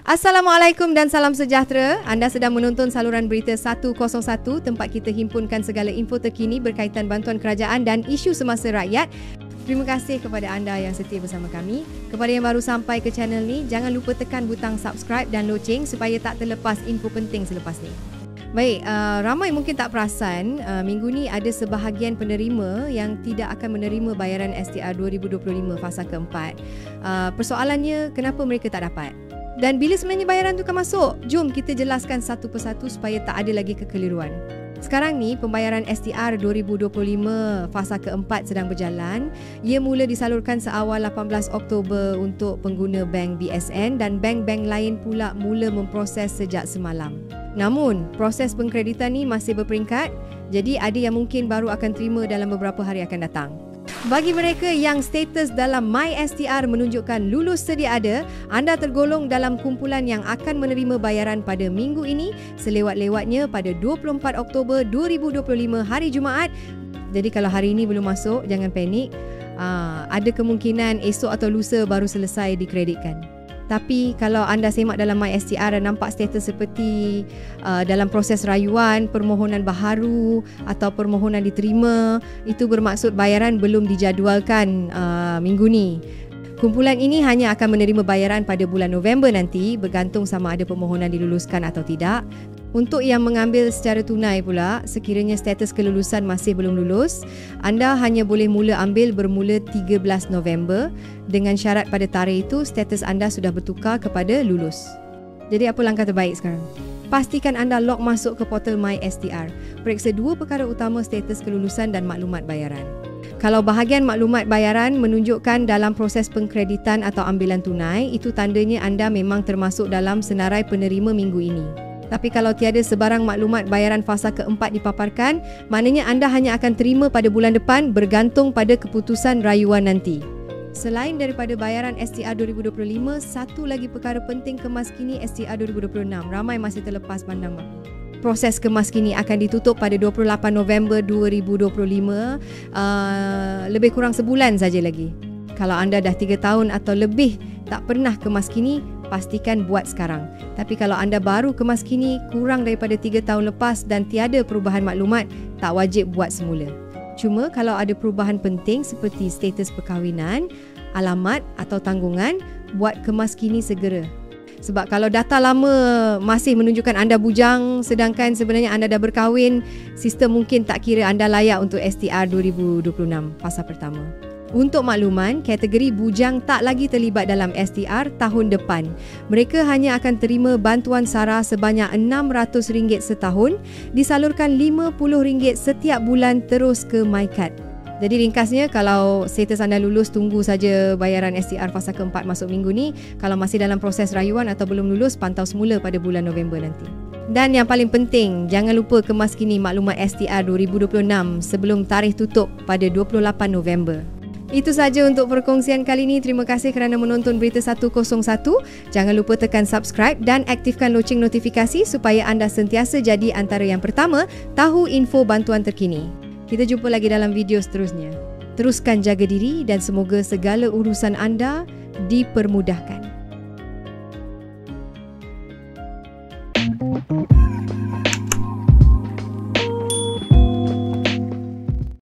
Assalamualaikum dan salam sejahtera. Anda sedang menonton saluran berita 101, tempat kita himpunkan segala info terkini berkaitan bantuan kerajaan dan isu semasa rakyat. Terima kasih kepada anda yang setia bersama kami. Kepada yang baru sampai ke channel ni, jangan lupa tekan butang subscribe dan loceng supaya tak terlepas info penting selepas ni. Baik, ramai mungkin tak perasan, minggu ni ada sebahagian penerima yang tidak akan menerima bayaran STR 2025 fasa keempat. Persoalannya, kenapa mereka tak dapat? Dan bila sebenarnya bayaran tu akan masuk? Jom kita jelaskan satu persatu supaya tak ada lagi kekeliruan. Sekarang ni pembayaran STR 2025 fasa keempat sedang berjalan. Ia mula disalurkan seawal 18 Oktober untuk pengguna bank BSN dan bank-bank lain pula mula memproses sejak semalam. Namun, proses pengkreditan ni masih berperingkat, jadi ada yang mungkin baru akan terima dalam beberapa hari akan datang. Bagi mereka yang status dalam MySTR menunjukkan lulus sedia ada, anda tergolong dalam kumpulan yang akan menerima bayaran pada minggu ini selewat-lewatnya pada 24 Oktober 2025 hari Jumaat. Jadi kalau hari ini belum masuk, jangan panik. Ada kemungkinan esok atau lusa baru selesai dikreditkan. Tapi kalau anda semak dalam MySTR dan nampak status seperti dalam proses rayuan, permohonan baharu atau permohonan diterima, itu bermaksud bayaran belum dijadualkan minggu ni. Kumpulan ini hanya akan menerima bayaran pada bulan November nanti, bergantung sama ada permohonan diluluskan atau tidak. Untuk yang mengambil secara tunai pula, sekiranya status kelulusan masih belum lulus, anda hanya boleh mula ambil bermula 13 November dengan syarat pada tarikh itu status anda sudah bertukar kepada lulus. Jadi apa langkah terbaik sekarang? Pastikan anda log masuk ke portal MySTR. Periksa dua perkara utama, status kelulusan dan maklumat bayaran. Kalau bahagian maklumat bayaran menunjukkan dalam proses pengkreditan atau ambilan tunai, itu tandanya anda memang termasuk dalam senarai penerima minggu ini. Tapi kalau tiada sebarang maklumat bayaran fasa keempat dipaparkan, maknanya anda hanya akan terima pada bulan depan bergantung pada keputusan rayuan nanti. Selain daripada bayaran STR 2025, satu lagi perkara penting kemaskini STR 2026. Ramai masih terlepas pandang. Proses kemaskini akan ditutup pada 28 November 2025, lebih kurang sebulan saja lagi. Kalau anda dah 3 tahun atau lebih tak pernah kemaskini, pastikan buat sekarang. Tapi kalau anda baru kemaskini kurang daripada 3 tahun lepas dan tiada perubahan maklumat, tak wajib buat semula. Cuma kalau ada perubahan penting seperti status perkahwinan, alamat atau tanggungan, buat kemaskini segera. Sebab kalau data lama masih menunjukkan anda bujang sedangkan sebenarnya anda dah berkahwin, sistem mungkin tak kira anda layak untuk STR 2026 fasa pertama. Untuk makluman, kategori bujang tak lagi terlibat dalam STR tahun depan. Mereka hanya akan terima bantuan SARA sebanyak RM600 setahun, disalurkan RM50 setiap bulan terus ke MyKad. Jadi ringkasnya, kalau status anda lulus, tunggu saja bayaran STR fasa keempat masuk minggu ni. Kalau masih dalam proses rayuan atau belum lulus, pantau semula pada bulan November nanti. Dan yang paling penting, jangan lupa kemaskini maklumat STR 2026 sebelum tarikh tutup pada 28 November. Itu saja untuk perkongsian kali ini. Terima kasih kerana menonton Berita 101. Jangan lupa tekan subscribe dan aktifkan loceng notifikasi supaya anda sentiasa jadi antara yang pertama tahu info bantuan terkini. Kita jumpa lagi dalam video seterusnya. Teruskan jaga diri dan semoga segala urusan anda dipermudahkan.